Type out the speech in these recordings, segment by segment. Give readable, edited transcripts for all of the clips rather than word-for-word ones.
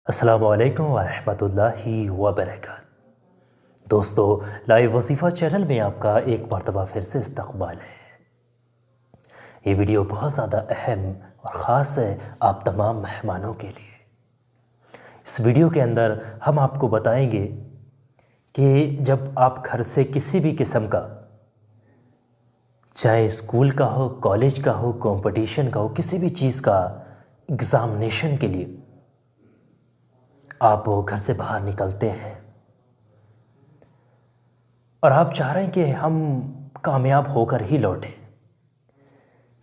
अस्सलामु अलैकुम वरहमतुल्लाहि वबरकातुहू। दोस्तों, लाइव वजीफ़ा चैनल में आपका एक मरतबा फिर से इस्तकबाल है। ये वीडियो बहुत ज़्यादा अहम और ख़ास है आप तमाम मेहमानों के लिए। इस वीडियो के अंदर हम आपको बताएंगे कि जब आप घर से किसी भी किस्म का, चाहे स्कूल का हो, कॉलेज का हो, कंपटीशन का हो, किसी भी चीज़ का एग्ज़ामिनेशन के लिए आप घर से बाहर निकलते हैं और आप चाह रहे हैं कि हम कामयाब होकर ही लौटें,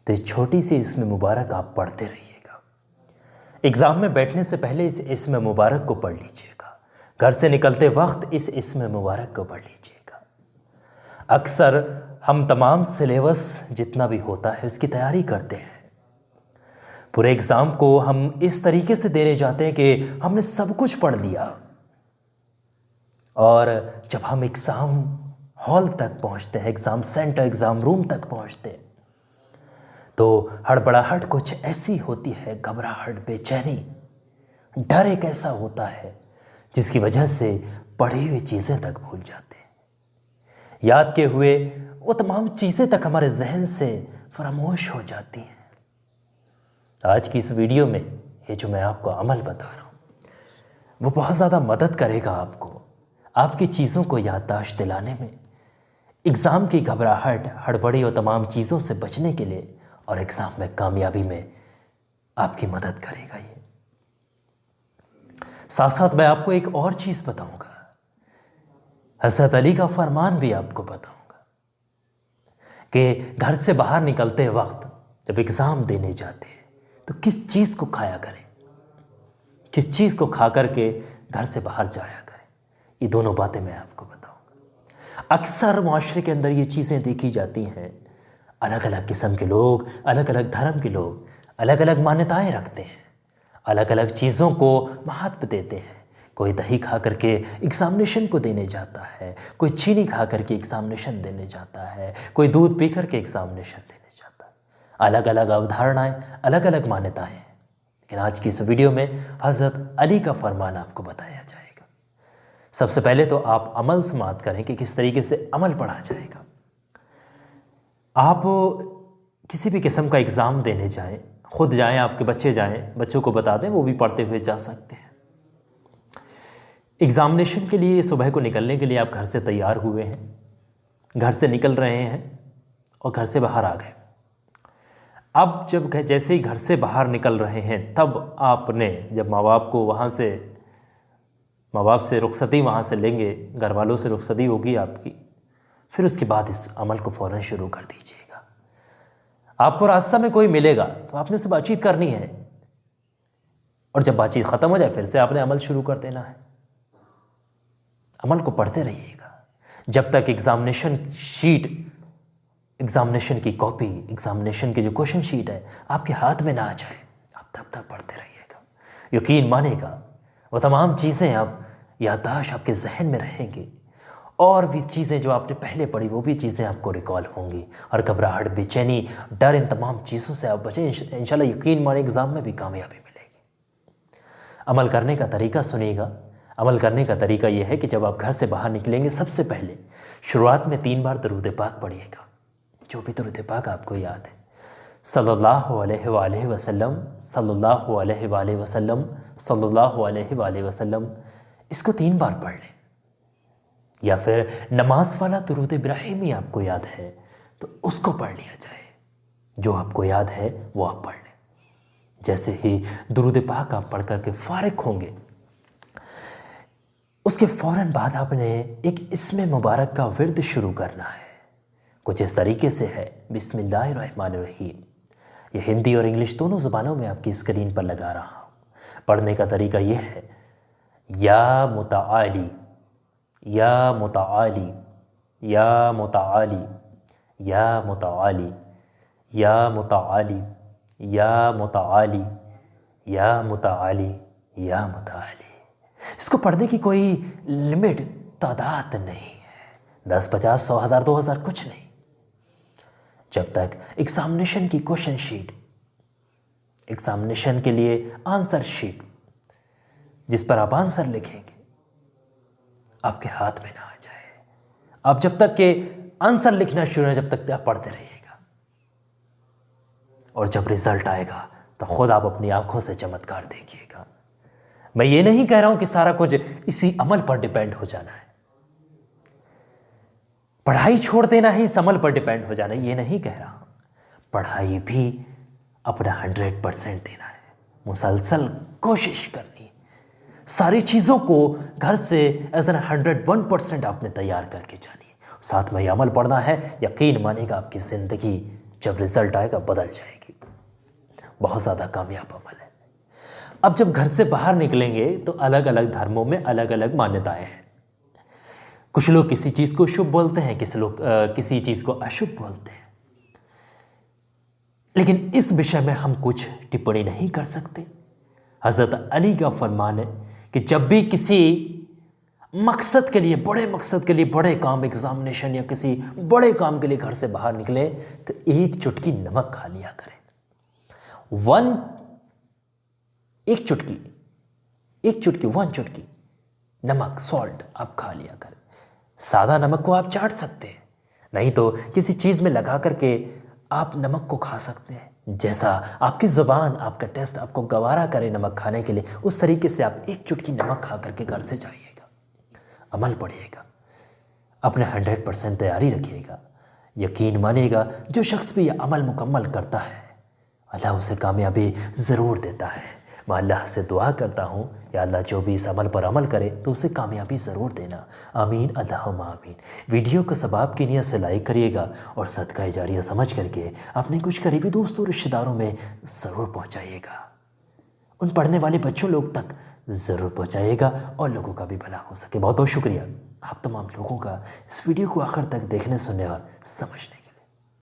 तो छोटी सी इसमें मुबारक आप पढ़ते रहिएगा। एग्ज़ाम में बैठने से पहले इस इसमें मुबारक को पढ़ लीजिएगा। घर से निकलते वक्त इस इसमें मुबारक को पढ़ लीजिएगा। अक्सर हम तमाम सिलेबस जितना भी होता है उसकी तैयारी करते हैं। पूरे एग्ज़ाम को हम इस तरीके से देने जाते हैं कि हमने सब कुछ पढ़ लिया, और जब हम एग्ज़ाम हॉल तक पहुंचते हैं, एग्ज़ाम सेंटर, एग्ज़ाम रूम तक पहुंचते हैं, तो हड़बड़ाहट कुछ ऐसी होती है, घबराहट, बेचैनी, डर एक ऐसा होता है जिसकी वजह से पढ़ी हुई चीज़ें तक भूल जाते हैं। याद किए हुए वो तमाम चीज़ें तक हमारे जहन से फरामोश हो जाती हैं। आज की इस वीडियो में ये जो मैं आपको अमल बता रहा हूँ वो बहुत ज़्यादा मदद करेगा आपको, आपकी चीज़ों को याददाश्त दिलाने में, एग्ज़ाम की घबराहट, हड़बड़ी और तमाम चीज़ों से बचने के लिए, और एग्ज़ाम में कामयाबी में आपकी मदद करेगा ये। साथ साथ मैं आपको एक और चीज़ बताऊंगा, हज़रत अली का फरमान भी आपको बताऊंगा कि घर से बाहर निकलते वक्त जब एग्ज़ाम देने जाते हैं तो किस चीज़ को खाया करें, किस चीज़ को खा करके घर से बाहर जाया करें। ये दोनों बातें मैं आपको बताऊंगा। अक्सर माशरे के अंदर ये चीज़ें देखी जाती हैं, अलग अलग किस्म के लोग, अलग अलग धर्म के लोग अलग अलग मान्यताएं रखते हैं, अलग अलग चीज़ों को महत्व देते हैं। कोई दही खा करके एग्ज़ामिनेशन को देने जाता है, कोई चीनी खा करके एग्ज़ामिनेशन देने जाता है, कोई दूध पी करके एग्ज़ामिनेशन देने जाता है। अलग अलग अवधारणाएं, अलग अलग मान्यताएं हैं। लेकिन आज की इस वीडियो में हज़रत अली का फरमान आपको बताया जाएगा। सबसे पहले तो आप अमल समाअत करें कि किस तरीके से अमल पढ़ा जाएगा। आप किसी भी किस्म का एग्ज़ाम देने जाएं, खुद जाएं, आपके बच्चे जाएं, बच्चों को बता दें, वो भी पढ़ते हुए जा सकते हैं। एग्ज़ामिनेशन के लिए सुबह को निकलने के लिए आप घर से तैयार हुए हैं, घर से निकल रहे हैं और घर से बाहर आ गए। अब जब जैसे ही घर से बाहर निकल रहे हैं तब आपने, जब माँ बाप से रुखसती वहाँ से लेंगे, घर वालों से रुखसती होगी आपकी, फिर उसके बाद इस अमल को फ़ौरन शुरू कर दीजिएगा। आपको रास्ता में कोई मिलेगा तो आपने उससे बातचीत करनी है, और जब बातचीत ख़त्म हो जाए फिर से आपने अमल शुरू कर देना है। अमल को पढ़ते रहिएगा जब तक एग्ज़ामिनेशन शीट, एग्ज़ामिनेशन की कॉपी, एग्ज़ामिनेशन की जो क्वेश्चन शीट है आपके हाथ में ना आ जाए, आप तब तक पढ़ते रहिएगा। यकीन मानेगा वो तमाम चीज़ें आप याददाश्त आपके जहन में रहेंगी, और भी चीज़ें जो आपने पहले पढ़ी वो भी चीज़ें आपको रिकॉल होंगी, और घबराहट, बेचैनी, डर, इन तमाम चीज़ों से आप बचें। इंशाल्लाह यकीन माने एग्ज़ाम में भी कामयाबी मिलेगी। अमल करने का तरीका सुनिएगा। अमल करने का तरीका यह है कि जब आप घर से बाहर निकलेंगे, सबसे पहले शुरुआत में 3 बार दरूद पाक पढ़िएगा, जो भी दरूद पाक आपको याद है। सल्लल्लाहु अलैहि वसल्लम, सल्लल्लाहु अलैहि वसल्लम, सल्लल्लाहु अलैहि वसल्लम, इसको 3 बार पढ़ लें। या फिर नमाज वाला दरूद इब्राहिमी आपको याद है तो उसको पढ़ लिया जाए, जो आपको याद है वो आप पढ़ लें। जैसे ही दरूद पाक आप पढ़ करके फारिग होंगे, उसके फ़ौरन बाद आपने एक इस्म मुबारक का विर्द शुरू करना है। कुछ इस तरीके से है, बिस्मिल्लाहिर्रहमानिर्रहीम। ये हिंदी और इंग्लिश दोनों ज़ुबानों में आपकी स्क्रीन पर लगा रहा हूँ। पढ़ने का तरीका यह है, या मुताआली, या मुताआली, या मुताआली, या मुताआली, या मुताआली, या मुताआली, या मुताआली, या मुताआली। इसको पढ़ने की कोई लिमिट, तादाद नहीं है, 10, 50, 100, 1000, 2000 कुछ नहीं। जब तक एग्ज़ामिनेशन की क्वेश्चन शीट, एग्ज़ामिनेशन के लिए आंसर शीट, जिस पर आप आंसर लिखेंगे आपके हाथ में ना आ जाए। आप जब तक के आंसर लिखना शुरू है, जब तक आप पढ़ते रहिएगा, और जब रिजल्ट आएगा तो खुद आप अपनी आंखों से चमत्कार देखिएगा। मैं ये नहीं कह रहा हूं कि सारा कुछ इसी अमल पर डिपेंड हो जाना है, पढ़ाई छोड़ देना ही इस अमल पर डिपेंड हो जाना है, ये नहीं कह रहा। पढ़ाई भी अपना 100% देना है, मुसलसल कोशिश करनी है, सारी चीज़ों को घर से एज एन 101% आपने तैयार करके जानी है। साथ में अमल पढ़ना है, यकीन मानिएगा आपकी ज़िंदगी जब रिजल्ट आएगा बदल जाएगी। बहुत ज़्यादा कामयाब अमल है। अब जब घर से बाहर निकलेंगे तो अलग अलग धर्मों में अलग अलग मान्यताएं हैं। कुछ लोग किसी चीज़ को शुभ बोलते हैं, किसी लोग किसी चीज़ को अशुभ बोलते हैं, लेकिन इस विषय में हम कुछ टिप्पणी नहीं कर सकते। हज़रत अली का फरमान है कि जब भी किसी मकसद के लिए, बड़े मकसद के लिए, बड़े काम, एग्जामिनेशन या किसी बड़े काम के लिए घर से बाहर निकले तो एक चुटकी नमक खा लिया करें। एक चुटकी नमक, सॉल्ट आप खा लिया करें। सादा नमक को आप चाट सकते हैं, नहीं तो किसी चीज़ में लगा करके आप नमक को खा सकते हैं। जैसा आपकी ज़ुबान, आपका टेस्ट आपको गवारा करे नमक खाने के लिए, उस तरीके से आप एक चुटकी नमक खा करके घर से जाइएगा, अमल पढ़िएगा, अपने 100% तैयारी रखिएगा। यकीन मानिएगा जो शख्स भी यह अमल मुकम्मल करता है अल्लाह उसे कामयाबी ज़रूर देता है। मैं अल्लाह से दुआ करता हूँ या अल्लाह जो भी इस अमल पर अमल करे तो उसे कामयाबी ज़रूर देना। आमीन, अल्लाहुम्मा आमीन। वीडियो को सवाब की नियत से लाइक करिएगा और सदका जारिया समझ करके अपने कुछ करीबी दोस्तों रिश्तेदारों में ज़रूर पहुँचाइएगा। उन पढ़ने वाले बच्चों लोग तक ज़रूर पहुँचाइएगा और लोगों का भी भला हो सके। बहुत बहुत शुक्रिया आप तमाम लोगों का इस वीडियो को आखिर तक देखने, सुनने और समझने